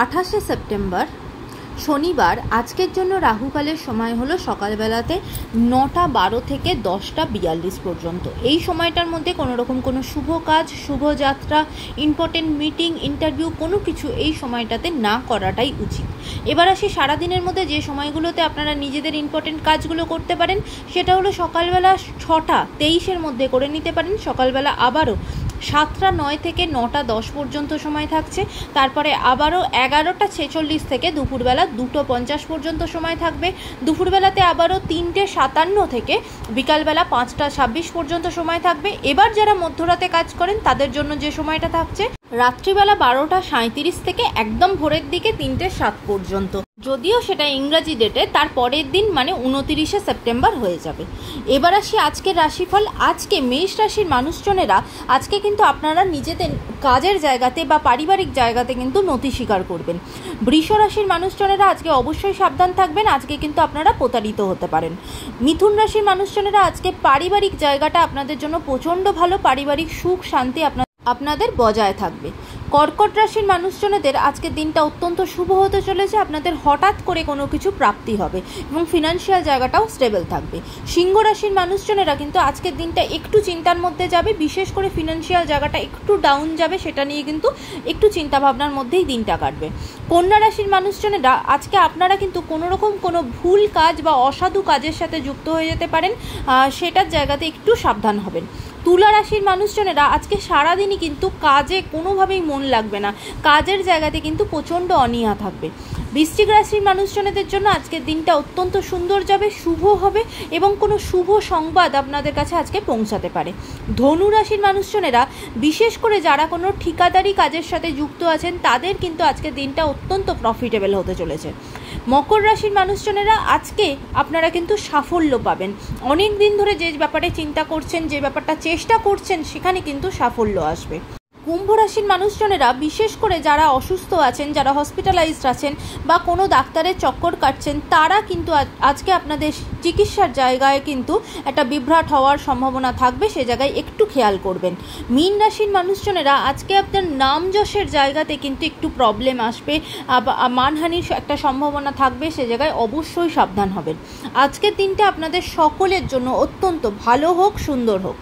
28শে September শনিবার আজকের জন্য রাহুকালের সময় হলো সকালবেলাতে 9টা 12 থেকে 10টা 42 পর্যন্ত। এই সময়টার মধ্যে কোনো রকম কোনো শুভ কাজ, শুভযাত্রা, ইম্পর্টেন্ট মিটিং, ইন্টারভিউ কোনো কিছু এই সময়টাতে না করাটাই উচিত। এবার আসি সারাদিনের মধ্যে যে সময়গুলোতে আপনারা নিজেদের ইম্পর্টেন্ট কাজগুলো করতে পারেন, সেটা হলো সকালবেলা 6টা 23-এর মধ্যে করে নিতে পারেন। সকালবেলা আবারও 7টা 9 থেকে 9টা 10 পর্যন্ত সময় থাকছে। তারপরে আবারও 11টা 46 থেকে দুপুরবেলা 2টো 50 পর্যন্ত সময় থাকবে। দুপুরবেলাতে আবারও 3টে 57 থেকে বিকালবেলা 5টা 26 পর্যন্ত সময় থাকবে। এবার যারা মধ্যরাতে কাজ করেন তাদের জন্য যে সময়টা থাকছে রাত্রিবেলা 12টা 37 থেকে একদম ভোরের দিকে 3টে 7 পর্যন্ত। যদিও সেটা ইংরাজি ডেটে তার পরের দিন মানে 29শে সেপ্টেম্বর হয়ে যাবে। এবার আসি আজকের রাশিফল। আজকে মেষ রাশির মানুষজনেরা আজকে কিন্তু আপনারা নিজেদের কাজের জায়গাতে বা পারিবারিক জায়গাতে কিন্তু নতি স্বীকার করবেন। বৃষ রাশির মানুষজনেরা আজকে অবশ্যই সাবধান থাকবেন, আজকে কিন্তু আপনারা প্রতারিত হতে পারেন। মিথুন রাশির মানুষজনেরা আজকে পারিবারিক জায়গাটা আপনাদের জন্য প্রচণ্ড ভালো, পারিবারিক সুখ শান্তি আপনাদের বজায় থাকবে। কর্কট রাশির মানুষজনেদের আজকের দিনটা অত্যন্ত শুভ হতে চলেছে, আপনাদের হঠাৎ করে কোনো কিছু প্রাপ্তি হবে এবং ফিনান্সিয়াল জায়গাটাও স্টেবল থাকবে। সিংহ রাশির মানুষজনেরা কিন্তু আজকের দিনটা একটু চিন্তার মধ্যে যাবে, বিশেষ করে ফিনান্সিয়াল জায়গাটা একটু ডাউন যাবে, সেটা নিয়ে কিন্তু একটু চিন্তা ভাবনার মধ্যেই দিনটা কাটবে। কন্যা রাশির মানুষজনেরা আজকে আপনারা কিন্তু কোনো রকম কোনো ভুল কাজ বা অসাধু কাজের সাথে যুক্ত হয়ে যেতে পারেন, সেটার জায়গাতে একটু সাবধান হবেন। তুলা রাশির মানুষজনেরা আজকে সারাদিনই কিন্তু কাজে কোনোভাবেই মন লাগবে না, কাজের জায়গাতে কিন্তু প্রচণ্ড অনীহা থাকবে। বৃশ্চিক রাশির মানুষজনেদের জন্য আজকের দিনটা অত্যন্ত সুন্দর যাবে, শুভ হবে এবং কোনো শুভ সংবাদ আপনাদের কাছে আজকে পৌঁছাতে পারে। ধনু রাশির মানুষজনেরা বিশেষ করে যারা কোনো ঠিকাদারি কাজের সাথে যুক্ত আছেন তাদের কিন্তু আজকের দিনটা অত্যন্ত প্রফিটেবল হতে চলেছে। মকর রাশির মানুষজনেরা আজকে আপনারা কিন্তু সাফল্য পাবেন, অনেক দিন ধরে যে ব্যাপারে চিন্তা করছেন, যে ব্যাপারটা চেষ্টা করছেন সেখানে কিন্তু সাফল্য আসবে। কুম্ভ রাশির মানুষজনেরা বিশেষ করে যারা অসুস্থ আছেন, যারা হসপিটালাইজড আছেন বা কোনো ডাক্তারের চক্কর কাটছেন, তারা কিন্তু আজকে আপনাদের চিকিৎসার জায়গায় কিন্তু একটা বিভ্রাট হওয়ার সম্ভাবনা থাকবে, সে জায়গায় একটু খেয়াল করবেন। মীন রাশির মানুষজনেরা আজকে আপনার নাম যশের জায়গাতে কিন্তু একটু প্রবলেম আসবে, মানহানির একটা সম্ভাবনা থাকবে, সে জায়গায় অবশ্যই সাবধান হবেন। আজকের দিনটা আপনাদের সকলের জন্য অত্যন্ত ভালো হোক, সুন্দর হোক।